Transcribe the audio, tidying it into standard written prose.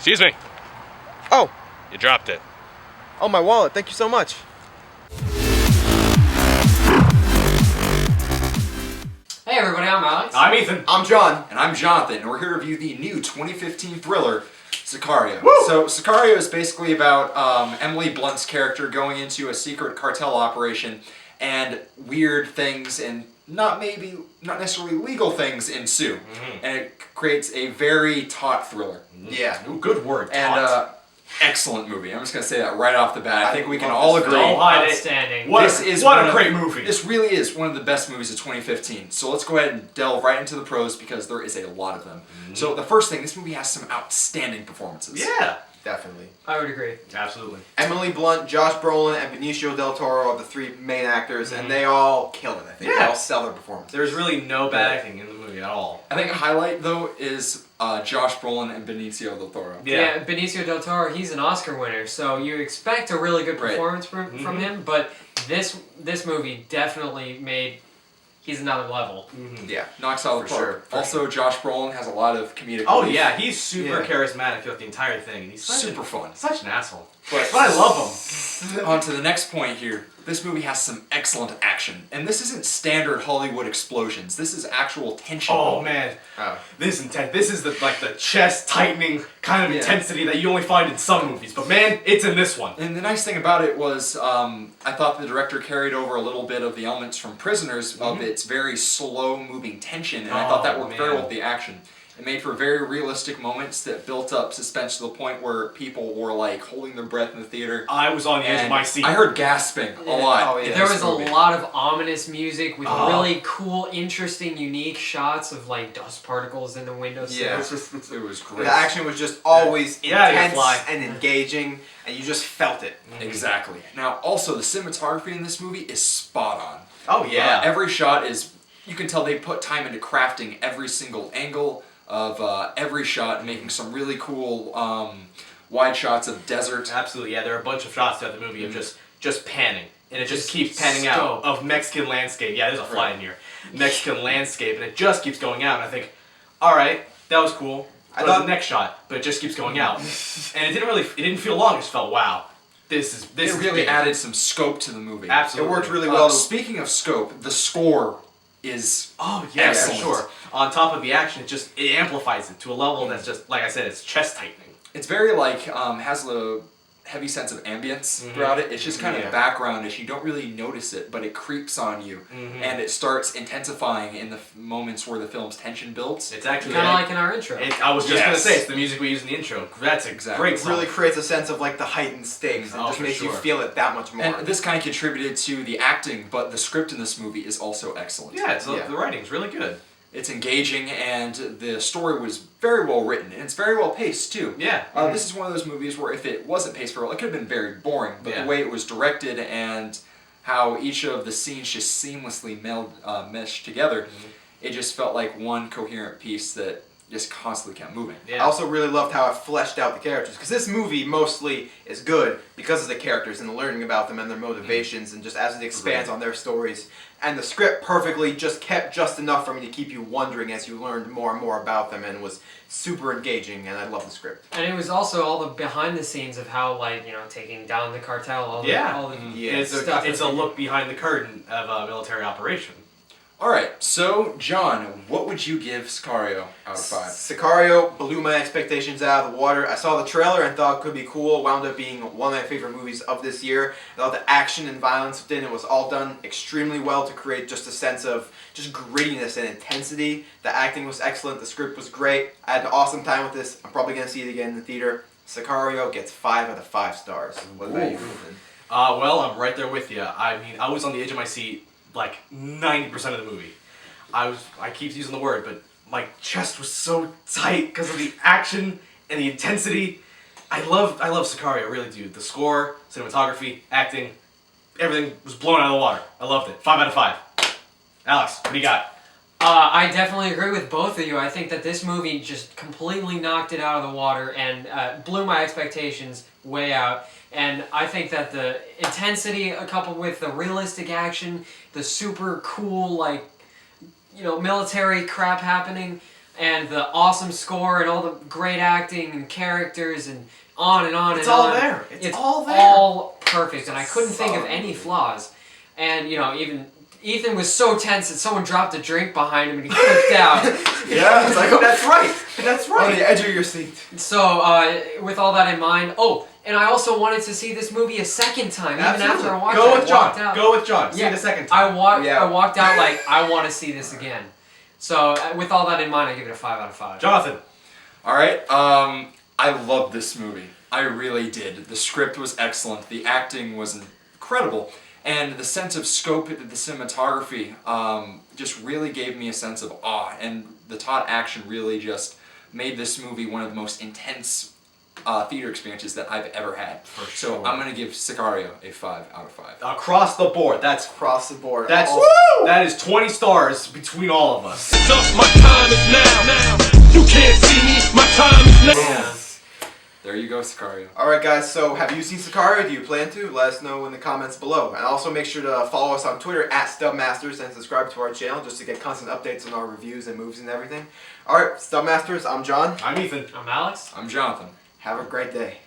Excuse me. Oh. You dropped it. Oh, my wallet. Thank you so much. Hey everybody, I'm Alex. I'm Ethan. I'm John. And I'm Jonathan, and we're here to review the new 2015 thriller, Sicario. Woo! So, Sicario is basically about Emily Blunt's character going into a secret cartel operation, and weird things and not necessarily legal things ensue. Mm-hmm. And it creates a very taut thriller. Yeah. Ooh, good word. And excellent movie. I'm just going to say that right off the bat. I think we can all agree. Outstanding. What a great movie. This really is one of the best movies of 2015. So let's go ahead and delve right into the pros because there is a lot of them. Mm-hmm. So the first thing, this movie has some outstanding performances. Yeah. Definitely. I would agree. Absolutely. Emily Blunt, Josh Brolin, and Benicio del Toro are the three main actors, and they all kill it, I think. Yeah. They all sell their performance. There's really no bad acting in the movie at all. I think a highlight, though, is Josh Brolin and Benicio del Toro. Yeah, Benicio del Toro, he's an Oscar winner, so you expect a really good performance from him, but this movie definitely made... He's another level. Mm-hmm. Yeah, knocks out of the park. For also, sure. Josh Brolin has a lot of comedic Oh relief. yeah, he's super charismatic throughout the entire thing. He's super fun. Such an asshole. But I love him. On to the next point here. This movie has some excellent action. And this isn't standard Hollywood explosions. This is actual tension. Oh man. This is intense. This is the chest tightening kind of intensity that you only find in some movies. But man, it's in this one. And the nice thing about it was I thought the director carried over a little bit of the elements from Prisoners of its very slow moving tension. And I thought that worked very well with the action. It made for very realistic moments that built up suspense to the point where people were like holding their breath in the theater. I was on the edge of my seat. I heard gasping a lot. Oh, yeah. There was a lot of ominous music with really cool, interesting, unique shots of like dust particles in the windows. Yeah. It was great. The action was just always Yeah, intense and engaging, and you just felt it. Exactly. Now, also, the cinematography in this movie is spot on. Oh yeah. Every shot is, you can tell they put time into crafting every single angle of every shot, making some really cool wide shots of desert. Absolutely, yeah. There are a bunch of shots throughout the movie of just panning, and it just keeps panning out of Mexican landscape. Yeah, there's a fly in here. Mexican landscape, and it just keeps going out. And I think, all right, that was cool. I thought the next shot, but it just keeps going out, and it didn't feel long. It just felt wow. This It really added some scope to the movie. Absolutely, it worked really well. Speaking of scope, the score is excellent. Sure. On top of the action, it amplifies it to a level that's just, like I said, it's chest tightening. It's very has a heavy sense of ambience throughout it. It's just kind of backgroundish. You don't really notice it, but it creeps on you, and it starts intensifying in the moments where the film's tension builds. It's actually kind of like in our intro. I was just gonna say it's the music we use in the intro. That's great. It really creates a sense of like the heightened stakes. It just makes you feel it that much more. And this kind of contributed to the acting, but the script in this movie is also excellent. Yeah, the writing's really good. It's engaging, and the story was very well written, and it's very well paced too. Yeah. This is one of those movies where if it wasn't paced very well, it could have been very boring. But the way it was directed and how each of the scenes just seamlessly meshed together, it just felt like one coherent piece that just constantly kept moving. Yeah. I also really loved how it fleshed out the characters, because this movie mostly is good because of the characters and the learning about them and their motivations, and just as it expands on their stories. And the script perfectly just kept just enough for me to keep you wondering as you learned more and more about them, and was super engaging, and I love the script. And it was also all the behind the scenes of how, like, taking down the cartel, all the stuff. It's a look behind the curtain of a military operation. Alright, so John, what would you give Sicario out of 5? Sicario blew my expectations out of the water. I saw the trailer and thought it could be cool. Wound up being one of my favorite movies of this year. I thought the action and violence within it was all done extremely well to create just a sense of just grittiness and intensity. The acting was excellent. The script was great. I had an awesome time with this. I'm probably going to see it again in the theater. Sicario gets 5 out of 5 stars. What about you, Ethan? Well, I'm right there with you. I mean, I was on the edge of my seat like 90% of the movie. I keep using the word, but my chest was so tight because of the action and the intensity. I love Sicario, I really do. The score, cinematography, acting, everything was blown out of the water. I loved it. 5 out of 5. Alex, what do you got? I definitely agree with both of you. I think that this movie just completely knocked it out of the water and blew my expectations way out. And I think that the intensity, coupled with the realistic action, the super cool, military crap happening, and the awesome score and all the great acting and characters and on and on It's and all on. there. It's all there. all perfect, and I couldn't think of Solid any movie. flaws. And even Ethan was so tense that someone dropped a drink behind him and he flipped out. Yeah, it's like, oh, That's right. That's on right. the edge of your seat. So, with all that in mind, and I also wanted to see this movie a second time, even Absolutely. after I watched Go it. with I walked John. out. Go with John. See Yeah, it a second I time. walked out like, I want to see this again. So, with all that in mind, I give it a 5 out of 5. Jonathan. All right. I loved this movie. I really did. The script was excellent. The acting was incredible. And the sense of scope of the cinematography just really gave me a sense of awe. And the taut action really just made this movie one of the most intense theater experiences that I've ever had. So sure. I'm going to give Sicario a 5 out of 5. Across the board. That's Across the board. That's all- that is 20 stars between all of us. My time is now. You can't see me. My time is now. Yeah. There you go, Sicario. Alright guys, so have you seen Sicario? Do you plan to? Let us know in the comments below. And also make sure to follow us on Twitter at Stubmasters and subscribe to our channel just to get constant updates on our reviews and movies and everything. Alright, Stubmasters, I'm John. I'm Ethan. I'm Alex. I'm Jonathan. Have a great day.